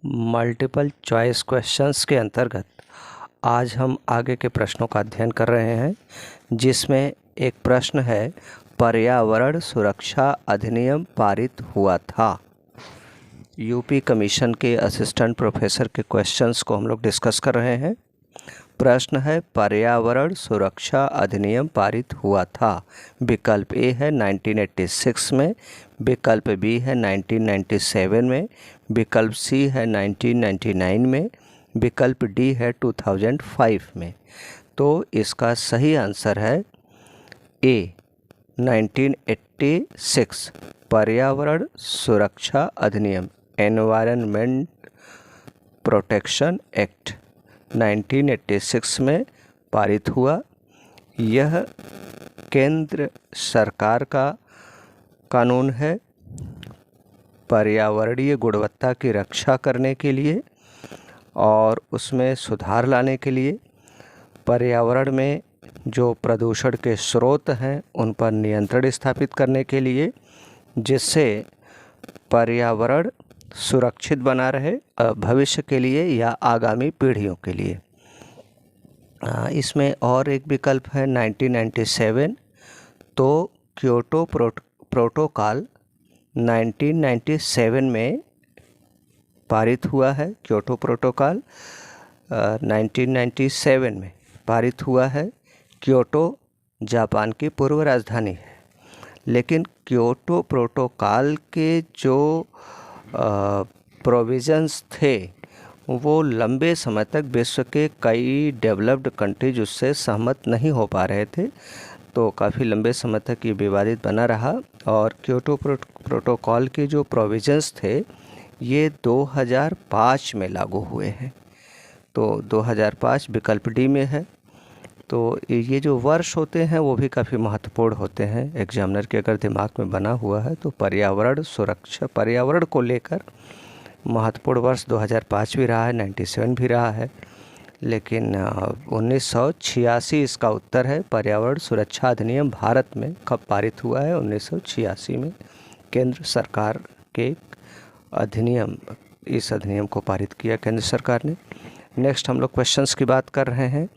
Multiple choice questions के अंतर्गत आज हम आगे के प्रश्नों का अध्ययन कर रहे हैं, जिसमें एक प्रश्न है, पर्यावरण सुरक्षा अधिनियम पारित हुआ था। यूपी कमीशन के असिस्टेंट प्रोफेसर के क्वेश्चंस को हम लोग डिस्कस कर रहे हैं। प्रश्न है, पर्यावरण सुरक्षा अधिनियम पारित हुआ था। विकल्प ए है 1986 में, विकल्प बी है 1997 में, विकल्प सी है 1999 में, विकल्प डी है 2005 में। तो इसका सही आंसर है ए 1986 पर्यावरण सुरक्षा अधिनियम एनवायरनमेंट प्रोटेक्शन एक्ट 1986 में पारित हुआ। यह केंद्र सरकार का कानून है पर्यावरणीय गुणवत्ता की रक्षा करने के लिए और उसमें सुधार लाने के लिए, पर्यावरण में जो प्रदूषण के स्रोत हैं उन पर नियंत्रण स्थापित करने के लिए, जिससे पर्यावरण सुरक्षित बना रहे भविष्य के लिए या आगामी पीढ़ियों के लिए। इसमें और एक विकल्प है 1997। तो क्योटो प्रोटोकॉल 1997 में पारित हुआ है। क्योटो प्रोटोकॉल 1997 में पारित हुआ है। क्योटो जापान की पूर्व राजधानी है, लेकिन क्योटो प्रोटोकॉल के जो प्रोविज़न्स थे वो लंबे समय तक विश्व के कई डेवलप्ड कंट्रीज उससे सहमत नहीं हो पा रहे थे, तो काफ़ी लंबे समय तक ये विवादित बना रहा। और क्योटो प्रोटोकॉल के जो प्रोविज़न्स थे ये 2005 में लागू हुए हैं। तो 2005 विकल्प डी में है। तो ये जो वर्ष होते हैं वो भी काफ़ी महत्वपूर्ण होते हैं। एग्जामिनर के अगर दिमाग में बना हुआ है तो पर्यावरण सुरक्षा, पर्यावरण को लेकर महत्वपूर्ण वर्ष 2005 भी रहा है, 97 भी रहा है, लेकिन 1986 इसका उत्तर है। पर्यावरण सुरक्षा अधिनियम भारत में कब पारित हुआ है? 1986 में केंद्र सरकार के अधिनियम, इस अधिनियम को पारित किया केंद्र सरकार ने। नेक्स्ट हम लोग क्वेश्चंस की बात कर रहे हैं।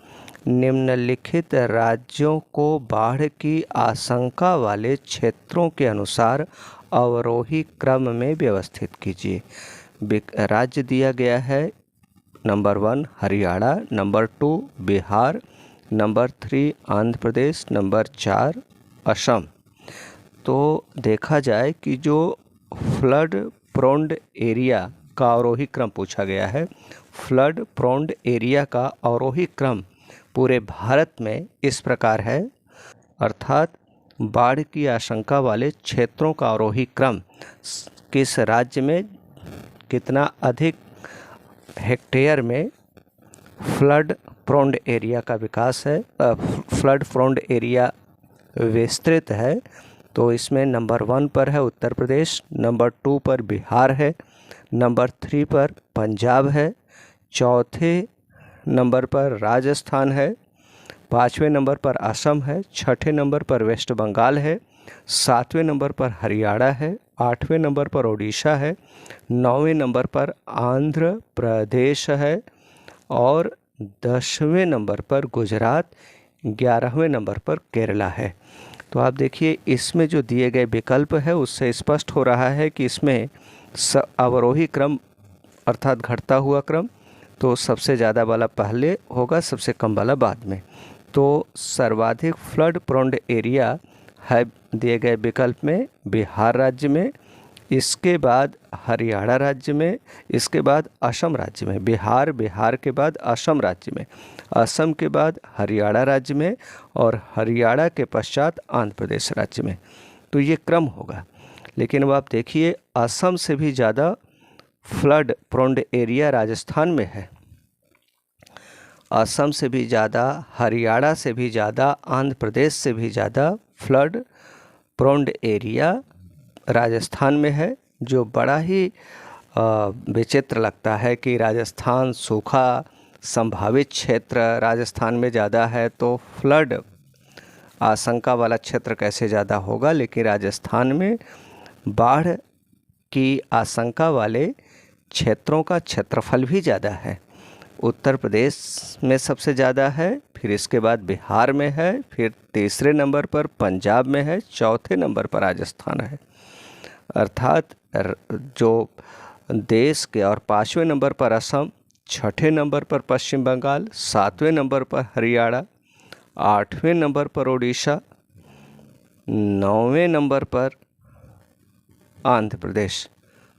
निम्नलिखित राज्यों को बाढ़ की आशंका वाले क्षेत्रों के अनुसार अवरोही क्रम में व्यवस्थित कीजिए। राज्य दिया गया है number 1 Haryana, number 2 Bihar, number 3 Andhra Pradesh, number 4 Assam. तो देखा जाए कि जो फ्लड प्रोन्ड एरिया का अवरोही क्रम पूछा गया है, फ्लड प्रोन्ड एरिया का अवरोही क्रम पूरे भारत में इस प्रकार है, अर्थात बाढ़ की आशंका वाले क्षेत्रों का अवरोही क्रम किस राज्य में कितना अधिक हेक्टेयर में फ्लड प्रोन्ड एरिया का विकास है, फ्लड प्रोन्ड एरिया विस्तृत है। तो इसमें नंबर 1 पर है उत्तर प्रदेश, नंबर 2 पर बिहार है, नंबर 3 पर पंजाब है, चौथे नंबर पर राजस्थान है, 5वें नंबर पर असम है, 6ठे नंबर पर वेस्ट बंगाल है, 7वें नंबर पर हरियाणा है, 8वें नंबर पर ओडिशा है, 9वें नंबर पर आंध्र प्रदेश है और 10वें नंबर पर गुजरात, 11वें नंबर पर केरला है। तो आप देखिए इसमें जो दिए गए विकल्प है उससे स्पष्ट हो रहा है कि इसमें अवरोही क्रम अर्थात घटता हुआ क्रम, तो सबसे ज़्यादा वाला पहले होगा, सबसे कम वाला बाद में। तो सर्वाधिक फ्लड प्रोन्ड एरिया है दिए गए विकल्प में बिहार राज्य में, इसके बाद हरियाणा राज्य में, इसके बाद असम राज्य में। बिहार के बाद असम राज्य में, असम के बाद हरियाणा राज्य में और हरियाणा के पश्चात आंध्र प्रदेश राज्य में। तो ये क्रम होगा। लेकिन अब आप देखिए असम से भी ज़्यादा फ्लड प्रोन्ड एरिया राजस्थान में है, असम से भी ज़्यादा, हरियाणा से भी ज़्यादा, आंध्र प्रदेश से भी ज़्यादा फ्लड प्रोन्ड एरिया राजस्थान में है, जो बड़ा ही विचित्र लगता है कि राजस्थान सूखा संभावित क्षेत्र राजस्थान में ज़्यादा है, तो फ्लड आशंका वाला क्षेत्र कैसे ज़्यादा होगा। लेकिन राजस्थान में बाढ़ की आशंका वाले क्षेत्रों का क्षेत्रफल भी ज़्यादा है। उत्तर प्रदेश में सबसे ज़्यादा है, फिर इसके बाद बिहार में है, फिर तीसरे नंबर पर पंजाब में है, चौथे नंबर पर राजस्थान है। अर्थात जो देश के, और 5वें नंबर पर असम, 6ठे नंबर पर पश्चिम बंगाल, 7वें नंबर पर हरियाणा, 8वें नंबर पर उड़ीसा, 9वें नंबर पर आंध्र प्रदेश,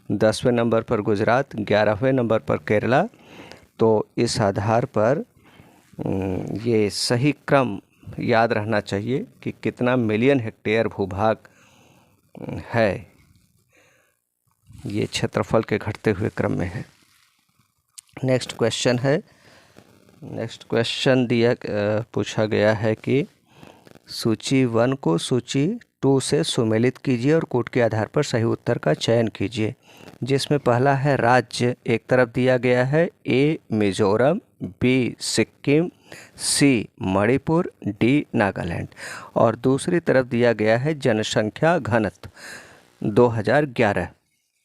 10वें नंबर पर गुजरात, 11वें नंबर पर केरला। तो इस आधार पर ये सही क्रम याद रहना चाहिए कि कितना मिलियन हेक्टेयर भूभाग है, ये क्षेत्रफल के घटते हुए क्रम में है। नेक्स्ट क्वेश्चन है, नेक्स्ट क्वेश्चन पूछा गया है कि सूची 1 को सूची 2 से सुमेलित कीजिए और कोड के आधार पर सही उत्तर का चयन कीजिए। जिसमें पहला है राज्य, एक तरफ दिया गया है ए मिजोरम, बी सिक्किम, सी मणिपुर, डी नागालैंड, और दूसरी तरफ दिया गया है जनसंख्या घनत्व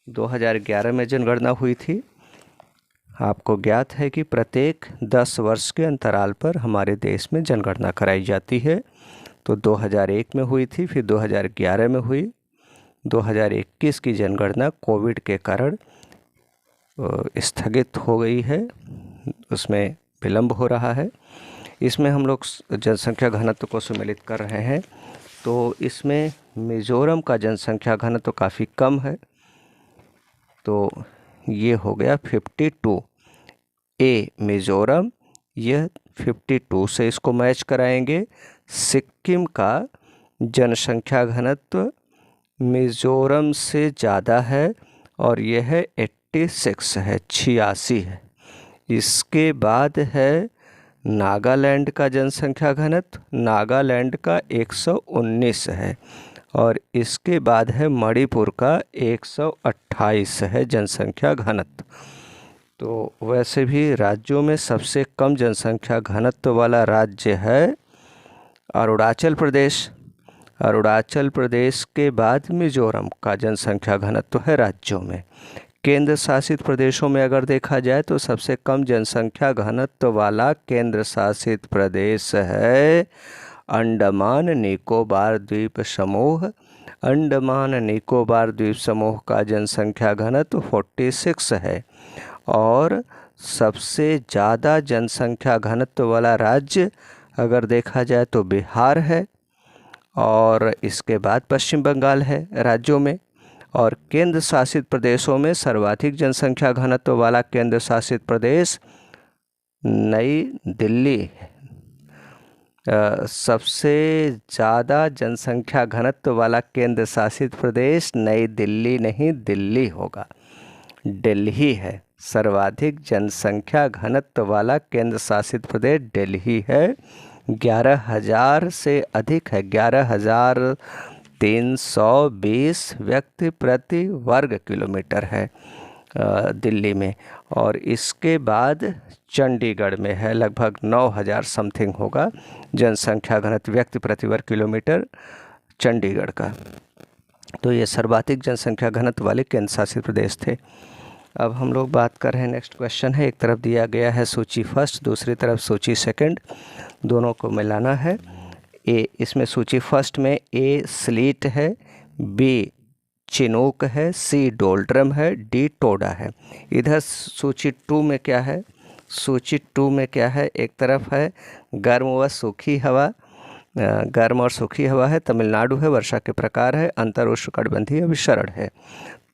2011 में जनगणना हुई थी। आपको ज्ञात है कि प्रत्येक 10 वर्ष के अंतराल पर हमारे देश में जनगणना कराई जाती है। तो 2001 में हुई थी, फिर 2011 में हुई, 2021 की जनगणना कोविड के कारण स्थगित हो गई है, उसमें विलम्ब हो रहा है। इसमें हम लोग जनसंख्या घनत्व को सम्मिलित कर रहे हैं। तो इसमें मिज़ोरम का जनसंख्या घनत्व काफ़ी कम है, तो ये हो गया 52। ए मिज़ोरम, यह 52 से इसको मैच कराएंगे। सिक्किम का जनसंख्या घनत्व मिज़ोरम से ज़्यादा है और यह है 86 है, 86 है। इसके बाद है नागालैंड का जनसंख्या घनत्व, नागालैंड का 119 है, और इसके बाद है मणिपुर का 128 है जनसंख्या घनत्व। तो वैसे भी राज्यों में सबसे कम जनसंख्या घनत्व वाला राज्य है अरुणाचल प्रदेश। अरुणाचल प्रदेश के बाद मिज़ोरम का जनसंख्या घनत्व है राज्यों में। केंद्र शासित प्रदेशों में अगर देखा जाए तो सबसे कम जनसंख्या घनत्व वाला केंद्र शासित प्रदेश है अंडमान निकोबार द्वीप समूह। अंडमान निकोबार द्वीप समूह का जनसंख्या घनत्व 46 है, और सबसे ज़्यादा जनसंख्या घनत्व वाला राज्य अगर देखा जाए तो बिहार है, और इसके बाद पश्चिम बंगाल है राज्यों में। और केंद्र शासित प्रदेशों में सर्वाधिक जनसंख्या घनत्व वाला केंद्र शासित प्रदेश नई दिल्ली है। सबसे ज़्यादा जनसंख्या घनत्व वाला केंद्र शासित प्रदेश नई दिल्ली नहीं, दिल्ली होगा, दिल्ली है। सर्वाधिक जनसंख्या घनत्व वाला केंद्र शासित प्रदेश दिल्ली है, 11,000 से अधिक है, 11,320 व्यक्ति प्रति वर्ग किलोमीटर है दिल्ली में। और इसके बाद चंडीगढ़ में है, लगभग 9,000 समथिंग होगा जनसंख्या घनत्व व्यक्ति प्रति वर्ग किलोमीटर चंडीगढ़ का। तो ये सर्वाधिक जनसंख्या घनत्व वाले केंद्र शासित प्रदेश थे। अब हम लोग बात कर रहे हैं, नेक्स्ट क्वेश्चन है, एक तरफ दिया गया है सूची फर्स्ट, दूसरी तरफ सूची सेकंड, दोनों को मिलाना है। ए, इसमें सूची फर्स्ट में ए स्लीट है, बी चिनूक है, सी डोलड्रम है, डी टोडा है। इधर सूची 2 में क्या है, सूची 2 में क्या है, एक तरफ है गर्म व सूखी हवा, गर्म और सूखी हवा है, तमिलनाडु है, वर्षा के प्रकार है, अंतर उष्णकटिबंधीय अभिसरण है।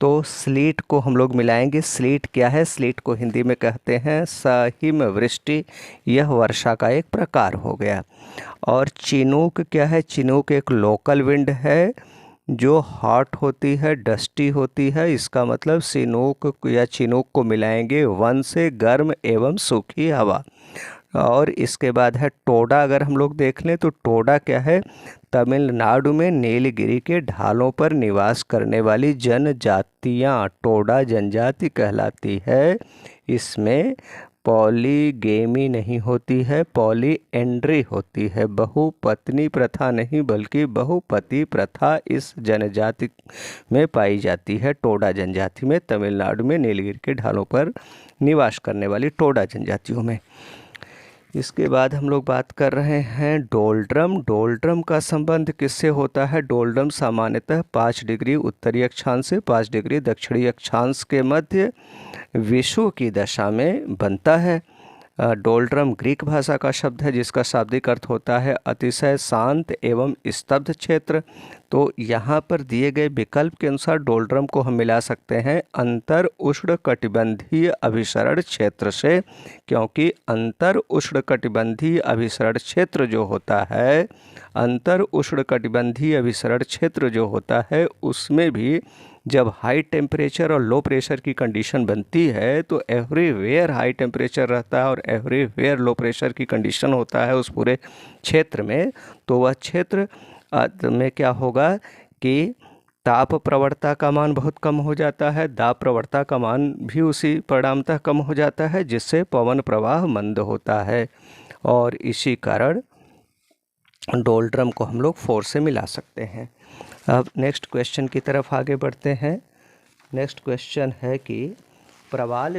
तो स्लीट को हम लोग मिलाएंगे। स्लीट क्या है, स्लीट को हिंदी में कहते हैं सहिम वृष्टि, यह वर्षा का एक प्रकार हो गया। और चिनूक क्या है, चिनूक एक लोकल विंड है जो हॉट होती है, डस्टी होती है। इसका मतलब चिनूक या चिनूक को मिलाएंगे वन से गर्म एवं सूखी हवा। और इसके बाद है टोडा, अगर हम लोग देख लें तो टोडा क्या है, तमिलनाडु में नीलगिरी के ढालों पर निवास करने वाली जनजातियाँ टोडा जनजाति कहलाती है। इसमें पॉलीगेमी नहीं होती है, पॉलीएंड्री होती है। बहुपत्नी प्रथा नहीं बल्कि बहुपति प्रथा इस जनजाति में पाई जाती है, टोडा जनजाति में, तमिलनाडु में नीलगिरी के ढालों पर निवास करने वाली टोडा जनजातियों में। इसके बाद हम लोग बात कर रहे हैं डोल्ड्रम। डोल्ड्रम का संबंध किससे होता है? डोल्ड्रम सामान्यतः 5 डिग्री उत्तरी अक्षांश से 5 डिग्री दक्षिणी अक्षांश के मध्य विषुव की दशा में बनता है। डोल्ड्रम ग्रीक भाषा का शब्द है जिसका शाब्दिक अर्थ होता है अतिशय शांत एवं स्तब्ध क्षेत्र। तो यहाँ पर दिए गए विकल्प के अनुसार डोल्ड्रम को हम मिला सकते हैं अंतर उष्णकटिबंधीय अभिसरण क्षेत्र से, क्योंकि अंतर उष्णकटिबंधीय अभिसरण क्षेत्र जो होता है, अंतर उष्णकटिबंधीय अभिसरण क्षेत्र जो होता है उसमें भी जब हाई टेम्परेचर और लो प्रेशर की कंडीशन बनती है तो एवरीवेयर हाई टेम्परेचर रहता है और एवरीवेयर लो प्रेशर की कंडीशन होता है उस पूरे क्षेत्र में। तो वह क्षेत्र में क्या होगा कि ताप प्रवणता का मान बहुत कम हो जाता है, दाब प्रवणता का मान भी उसी परिणामतः कम हो जाता है, जिससे पवन प्रवाह मंद होता है। और इसी कारण डोल्ड्रम को हम लोग 4 से मिला सकते हैं। अब नेक्स्ट क्वेश्चन की तरफ आगे बढ़ते हैं। नेक्स्ट क्वेश्चन है कि प्रवाल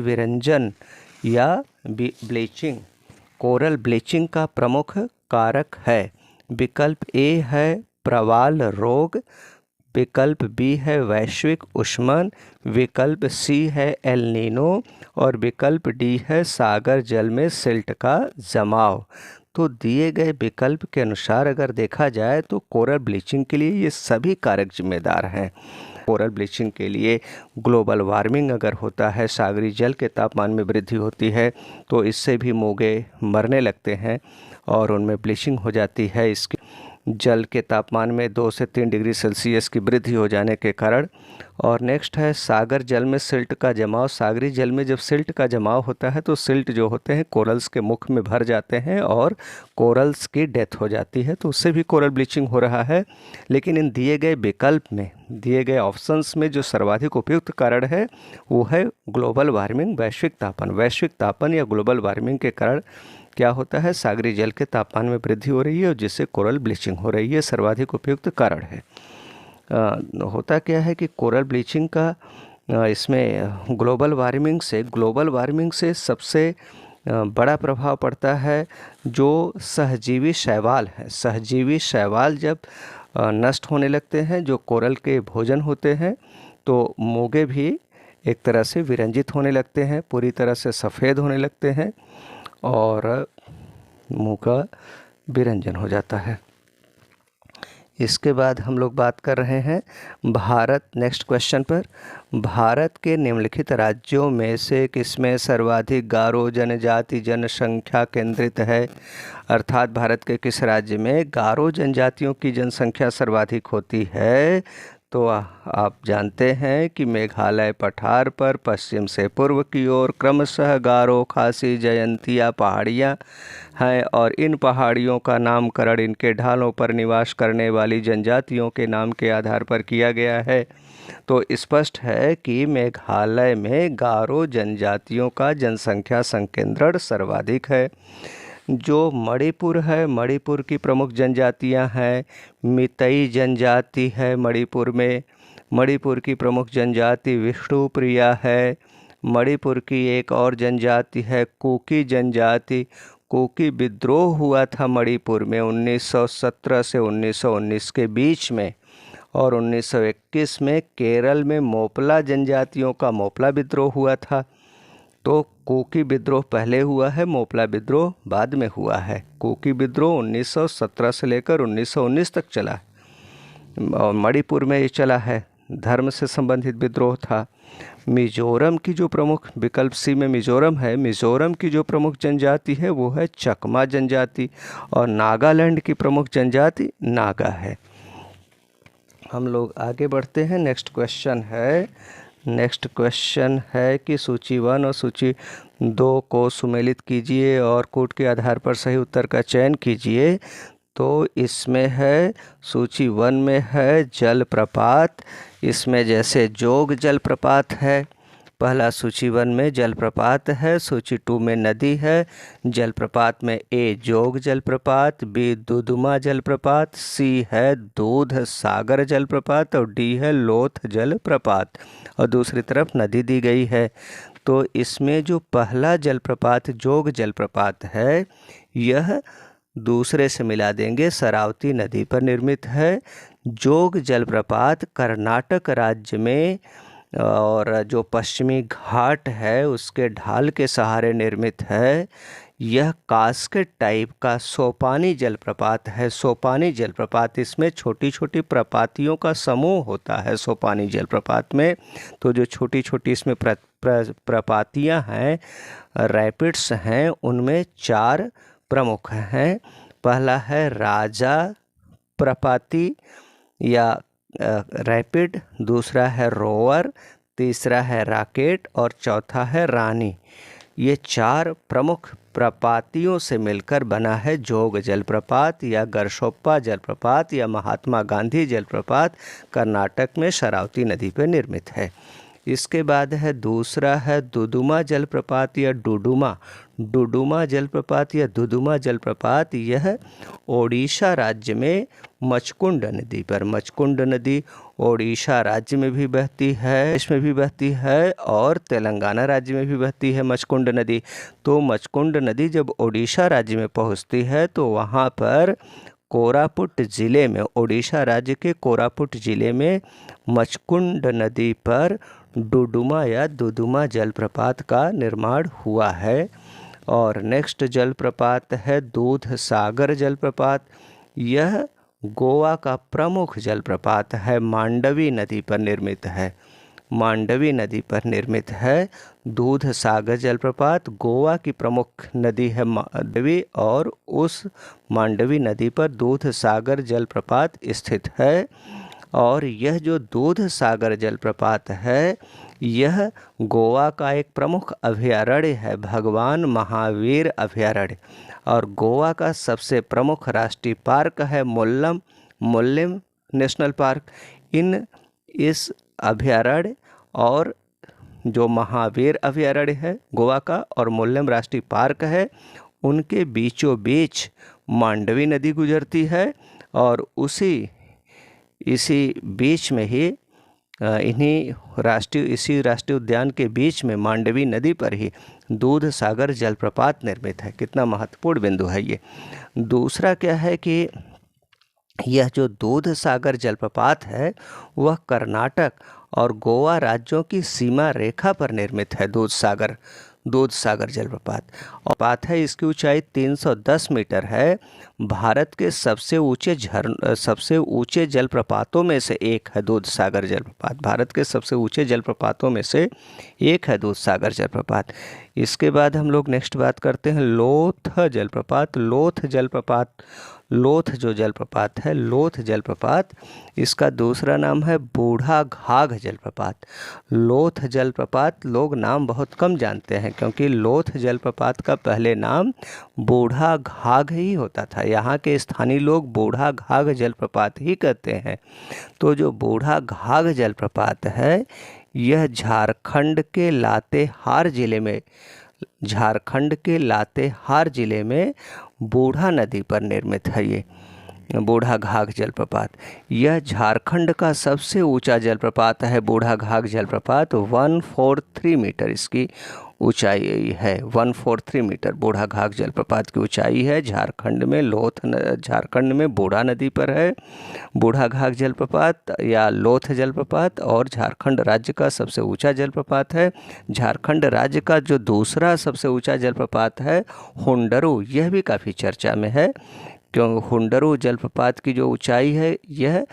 विरंजन या ब्लीचिंग, कोरल ब्लीचिंग का प्रमुख कारक है। विकल्प ए है प्रवाल रोग, विकल्प बी है वैश्विक ऊष्मन, विकल्प सी है एल नीनो और विकल्प डी है सागर जल में सिल्ट का जमाव। तो दिए गए विकल्प के अनुसार अगर देखा जाए तो कोरल ब्लीचिंग के लिए ये सभी कारक जिम्मेदार हैं। कोरल ब्लीचिंग के लिए ग्लोबल वार्मिंग अगर होता है, सागरी जल के तापमान में वृद्धि होती है तो इससे भी मोंगे मरने लगते हैं और उनमें ब्लीचिंग हो जाती है। इसके जल के तापमान में 2 से 3 डिग्री सेल्सियस की वृद्धि हो जाने के कारण। और नेक्स्ट है सागर जल में सिल्ट का जमाव। सागरी जल में जब सिल्ट का जमाव होता है तो सिल्ट जो होते हैं कोरल्स के मुख में भर जाते हैं और कोरल्स की डेथ हो जाती है, तो उससे भी कोरल ब्लीचिंग हो रहा है। लेकिन इन दिए गए विकल्प में, दिए गए ऑप्शंस में जो सर्वाधिक उपयुक्त कारण है वो है ग्लोबल वार्मिंग, वैश्विक तापन। वैश्विक तापन या ग्लोबल वार्मिंग के कारण क्या होता है, सागरी जल के तापमान में वृद्धि हो रही है और जिससे कोरल ब्लीचिंग हो रही है, सर्वाधिक उपयुक्त कारण है। होता क्या है कि कोरल ब्लीचिंग का इसमें ग्लोबल वार्मिंग से सबसे बड़ा प्रभाव पड़ता है जो सहजीवी शैवाल हैं। सहजीवी शैवाल जब नष्ट होने लगते हैं, जो कोरल के भोजन होते हैं, तो मोंगे भी एक तरह से विरंजित होने लगते हैं, पूरी तरह से सफ़ेद होने लगते हैं और मुंह का विरंजन हो जाता है। इसके बाद हम लोग बात कर रहे हैं भारत, नेक्स्ट क्वेश्चन पर। भारत के निम्नलिखित राज्यों में से किसमें सर्वाधिक गारो जनजाति जनसंख्या केंद्रित है? अर्थात भारत के किस राज्य में गारो जनजातियों की जनसंख्या सर्वाधिक होती है? तो आप जानते हैं कि मेघालय पठार पर पश्चिम से पूर्व की ओर क्रमशः गारो, खासी, जयंतिया पहाड़ियाँ हैं और इन पहाड़ियों का नामकरण इनके ढालों पर निवास करने वाली जनजातियों के नाम के आधार पर किया गया है। तो स्पष्ट है कि मेघालय में गारो जनजातियों का जनसंख्या संकेंद्रण सर्वाधिक है। जो मणिपुर है, मणिपुर की प्रमुख जनजातियां हैं, मितई जनजाति है मणिपुर में, मणिपुर की प्रमुख जनजाति विष्णुप्रिया है। मणिपुर की एक और जनजाति है कुकी जनजाति। कुकी विद्रोह हुआ था मणिपुर में 1917 से 1919 के बीच में, और 1921 में केरल में मोपला जनजातियों का मोपला विद्रोह हुआ था। तो कुकी विद्रोह पहले हुआ है, मोपला विद्रोह बाद में हुआ है। कुकी विद्रोह 1917 से लेकर 1919 तक चला है और मणिपुर में ये चला है, धर्म से संबंधित विद्रोह था। मिजोरम की जो प्रमुख, विकल्प सी में मिजोरम है, मिजोरम की जो प्रमुख जनजाति है वो है चकमा जनजाति और नागालैंड की प्रमुख जनजाति नागा है। हम लोग आगे बढ़ते हैं। नेक्स्ट क्वेश्चन है कि सूची 1 और सूची 2 को सुमेलित कीजिए और कोड के आधार पर सही उत्तर का चयन कीजिए। तो इसमें है, सूची 1 में है जलप्रपात। इसमें जैसे जोग जलप्रपात है, पहला सूची 1 में जलप्रपात है, सूची 2 में नदी है। जलप्रपात में ए जोग जलप्रपात, बी दुदुमा जलप्रपात, सी है दूध सागर जलप्रपात और डी है लोथ जलप्रपात। और दूसरी तरफ नदी दी गई है। तो इसमें जो पहला जलप्रपात जोग जलप्रपात है, यह दूसरे से मिला देंगे, शरावती नदी पर निर्मित है। जोग जलप्रपात कर्नाटक राज्य में और जो पश्चिमी घाट है उसके ढाल के सहारे निर्मित है। यह कास्केट टाइप का सोपानी जलप्रपात है। सोपानी जलप्रपात, इसमें छोटी छोटी प्रपातियों का समूह होता है सोपानी जलप्रपात में। तो जो छोटी छोटी इसमें प्रपातियां हैं, रैपिड्स हैं, उनमें 4 प्रमुख हैं। पहला है राजा प्रपाती या रैपिड, दूसरा है रोवर, तीसरा है रॉकेट और चौथा है रानी। ये 4 प्रमुख प्रपातियों से मिलकर बना है जोग जलप्रपात या गरशोप्पा जलप्रपात या महात्मा गांधी जलप्रपात, कर्नाटक में शरावती नदी पर निर्मित है। इसके बाद है दूसरा है दुदुमा जलप्रपात या डुडुमा जलप्रपात या दुदुमा जलप्रपात। यह ओडिशा राज्य में मचकुंड नदी पर, मचकुंड नदी ओडिशा राज्य में भी बहती है, इसमें भी बहती है और तेलंगाना राज्य में भी बहती है मचकुंड नदी। तो मचकुंड नदी जब ओडिशा राज्य में पहुंचती है तो वहां पर कोरापुट ज़िले में, ओडिशा राज्य के कोरापुट ज़िले में मचकुंड नदी पर डुडुमा या दुदुमा जलप्रपात का निर्माण हुआ है। और नेक्स्ट जलप्रपात है दूध सागर जलप्रपात। यह गोवा का प्रमुख जलप्रपात है, मांडवी नदी पर निर्मित है। मांडवी नदी पर निर्मित है दूध सागर जलप्रपात। गोवा की प्रमुख नदी है मांडवी और उस मांडवी नदी पर दूध सागर जलप्रपात स्थित है। और यह जो दूध सागर जलप्रपात है, यह गोवा का एक प्रमुख अभयारण्य है, भगवान महावीर अभयारण्य। और गोवा का सबसे प्रमुख राष्ट्रीय पार्क है मुल्लिम नेशनल पार्क। इस अभयारण्य और जो महावीर अभयारण्य है गोवा का और मुल्लिम राष्ट्रीय पार्क है, उनके बीचों बीच मांडवी नदी गुजरती है। और इसी बीच में ही इसी राष्ट्रीय उद्यान के बीच में मांडवी नदी पर ही दूध सागर जलप्रपात निर्मित है। कितना महत्वपूर्ण बिंदु है ये। दूसरा क्या है कि यह जो दूध सागर जलप्रपात है वह कर्नाटक और गोवा राज्यों की सीमा रेखा पर निर्मित है। दूध सागर जलप्रपात और बात है, इसकी ऊंचाई 310 मीटर है। भारत के सबसे ऊंचे जलप्रपातों में से एक है दूध सागर जलप्रपात। भारत के सबसे ऊंचे जलप्रपातों में से एक है दूध सागर जलप्रपात। इसके बाद हम लोग नेक्स्ट बात करते हैं लोथ जलप्रपात। लोथ जो जलप्रपात है, लोथ जलप्रपात, इसका दूसरा नाम है बूढ़ा घाघ जलप्रपात। लोथ जलप्रपात लोग नाम बहुत कम जानते हैं क्योंकि लोथ जलप्रपात का पहले नाम बूढ़ा घाघ ही होता था। यहाँ के स्थानीय लोग बूढ़ा घाघ जलप्रपात ही कहते हैं। तो जो बूढ़ा घाघ जलप्रपात है, यह झारखंड के लातेहार जिले में बूढ़ा नदी पर निर्मित है। ये बूढ़ा घाघ जलप्रपात, यह झारखंड का सबसे ऊंचा जलप्रपात है। बूढ़ा घाघ जलप्रपात 143 मीटर इसकी ऊंचाई है। 143 मीटर बूढ़ा घाघ जलप्रपात की ऊंचाई है। झारखंड में बूढ़ा नदी पर है बूढ़ा घाघ जलप्रपात या लोथ जलप्रपात, और झारखंड राज्य का सबसे ऊंचा जलप्रपात है। झारखंड राज्य का जो दूसरा सबसे ऊंचा जलप्रपात है हुंडरू, यह भी काफ़ी चर्चा में है क्योंकि हुंडरू जलप्रपात की जो ऊंचाई है यह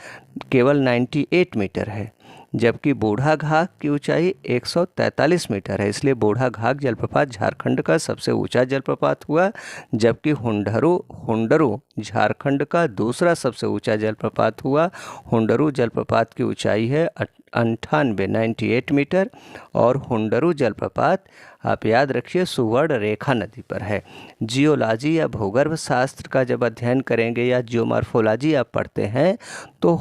केवल 98 मीटर है, जबकि बूढ़ा घाघ की ऊंचाई 143 मीटर है। इसलिए बूढ़ा घाघ जलप्रपात झारखंड का सबसे ऊंचा जलप्रपात हुआ, जबकि हुंडरू झारखंड का दूसरा सबसे ऊंचा जलप्रपात हुआ। हुंडरू जलप्रपात की ऊंचाई है 98 मीटर और हुंडरू जलप्रपात, आप याद रखिए, सुवर्ण रेखा नदी पर है। जियोलॉजी या भूगर्भ शास्त्र का जब अध्ययन करेंगे या जियोमॉर्फोलॉजी आप पढ़ते हैं तो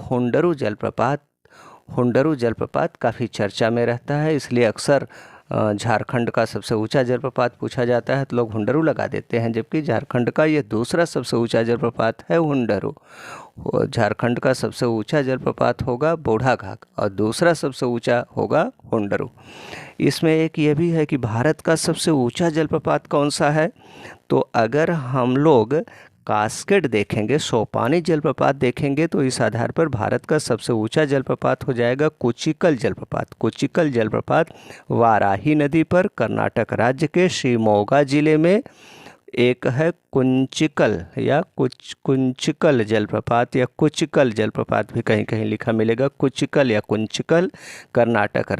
हुंडरू जलप्रपात काफ़ी चर्चा में रहता है। इसलिए अक्सर झारखंड का सबसे ऊंचा जलप्रपात पूछा जाता है तो लोग हुंडरू लगा देते हैं, जबकि झारखंड का ये दूसरा सबसे ऊंचा जलप्रपात है हुंडरू। झारखंड का सबसे ऊंचा जलप्रपात होगा बूढ़ाघाट और दूसरा सबसे ऊंचा होगा हुंडरू। इसमें एक ये भी है कि भारत का सबसे ऊंचा जलप्रपात कौन सा है, तो अगर हम लोग कास्केड देखेंगे, सोपानी जलप्रपात देखेंगे, तो इस आधार पर भारत का सबसे ऊंचा जलप्रपात हो जाएगा कुचिकल जलप्रपात। कुचिकल जलप्रपात वाराही नदी पर कर्नाटक राज्य के शिवमोगा जिले में एक है कुंचिकल या कुंचिकल जलप्रपात या कुचिकल जलप्रपात भी कहीं कहीं लिखा मिलेगा, कुचिकल या कुंचिकल, कर्नाटक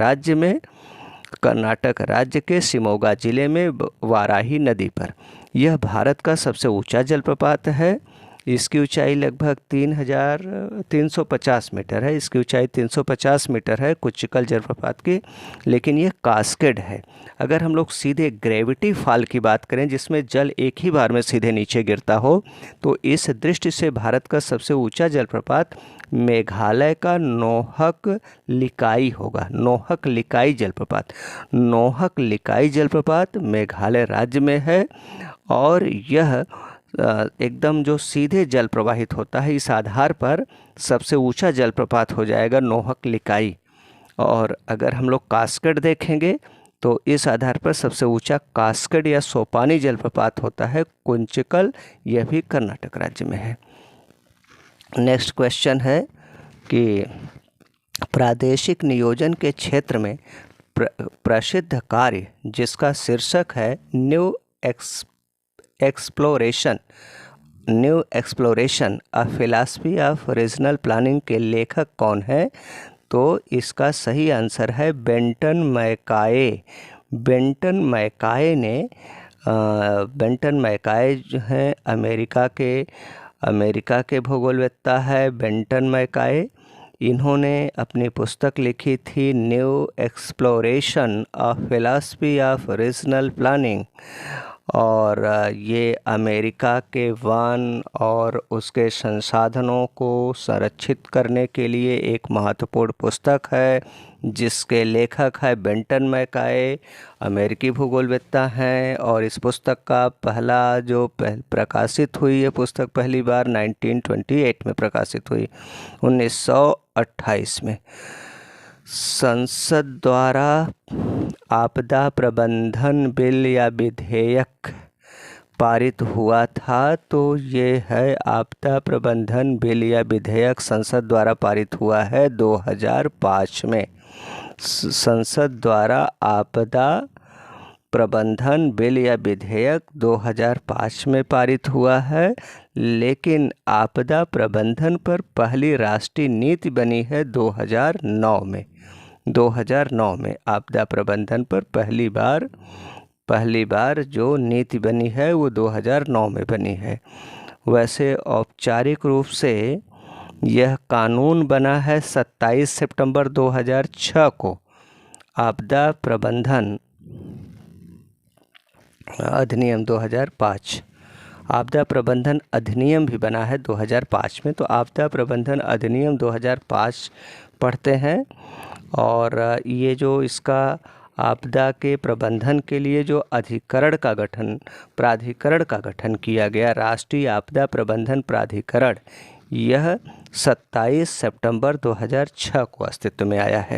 राज्य के शिवमोगा जिले में वाराही नदी पर। यह भारत का सबसे ऊंचा जलप्रपात है। इसकी ऊंचाई लगभग 3,350 मीटर है। इसकी ऊंचाई 350 मीटर है कुचिकल जलप्रपात की, लेकिन यह कास्केड है। अगर हम लोग सीधे ग्रेविटी फॉल की बात करें, जिसमें जल एक ही बार में सीधे नीचे गिरता हो, तो इस दृष्टि से भारत का सबसे ऊंचा जलप्रपात मेघालय का नोहक लिकाई होगा। नोहक लिकाई जलप्रपात, नोहक लिकाई जलप्रपात मेघालय राज्य में है और यह एकदम जो सीधे जल प्रवाहित होता है, इस आधार पर सबसे ऊंचा जलप्रपात हो जाएगा नोहक लिकाई। और अगर हम लोग कास्केड देखेंगे तो इस आधार पर सबसे ऊंचा कास्केड या सोपानी जलप्रपात होता है कुंचिकल, यह भी कर्नाटक राज्य में है। नेक्स्ट क्वेश्चन है कि प्रादेशिक नियोजन के क्षेत्र में प्रसिद्ध कार्य जिसका शीर्षक है new exploration a philosophy of regional planning के लेखक कौन है, तो इसका सही आंसर है बेंटन मैकाये। बेंटन मैकाये जो हैं अमेरिका के भूगोलवेत्ता है बेंटन मैकाये। इन्होंने अपनी पुस्तक लिखी थी new exploration a philosophy of regional planning, और ये अमेरिका के वन और उसके संसाधनों को संरक्षित करने के लिए एक महत्वपूर्ण पुस्तक है, जिसके लेखक है बेंटन मैकाये, अमेरिकी भूगोलवेत्ता हैं। और इस पुस्तक का पहला जो प्रकाशित हुई, ये पुस्तक पहली बार 1928 में प्रकाशित हुई, 1928 में। संसद द्वारा आपदा प्रबंधन बिल या विधेयक पारित हुआ था, तो ये है आपदा प्रबंधन बिल या विधेयक संसद द्वारा पारित हुआ है 2005 में। संसद द्वारा आपदा प्रबंधन बिल या विधेयक 2005 में पारित हुआ है, लेकिन आपदा प्रबंधन पर पहली राष्ट्रीय नीति बनी है 2009 में। 2009 में आपदा प्रबंधन पर पहली बार जो नीति बनी है वो 2009 में बनी है। वैसे औपचारिक रूप से यह कानून बना है 27 सितंबर 2006 को। आपदा प्रबंधन अधिनियम 2005, आपदा प्रबंधन अधिनियम भी बना है 2005 में। तो आपदा प्रबंधन अधिनियम 2005 पढ़ते हैं, और ये जो इसका आपदा के प्रबंधन के लिए जो प्राधिकरण का गठन किया गया, राष्ट्रीय आपदा प्रबंधन प्राधिकरण, यह 27 सितंबर 2006 को अस्तित्व में आया है।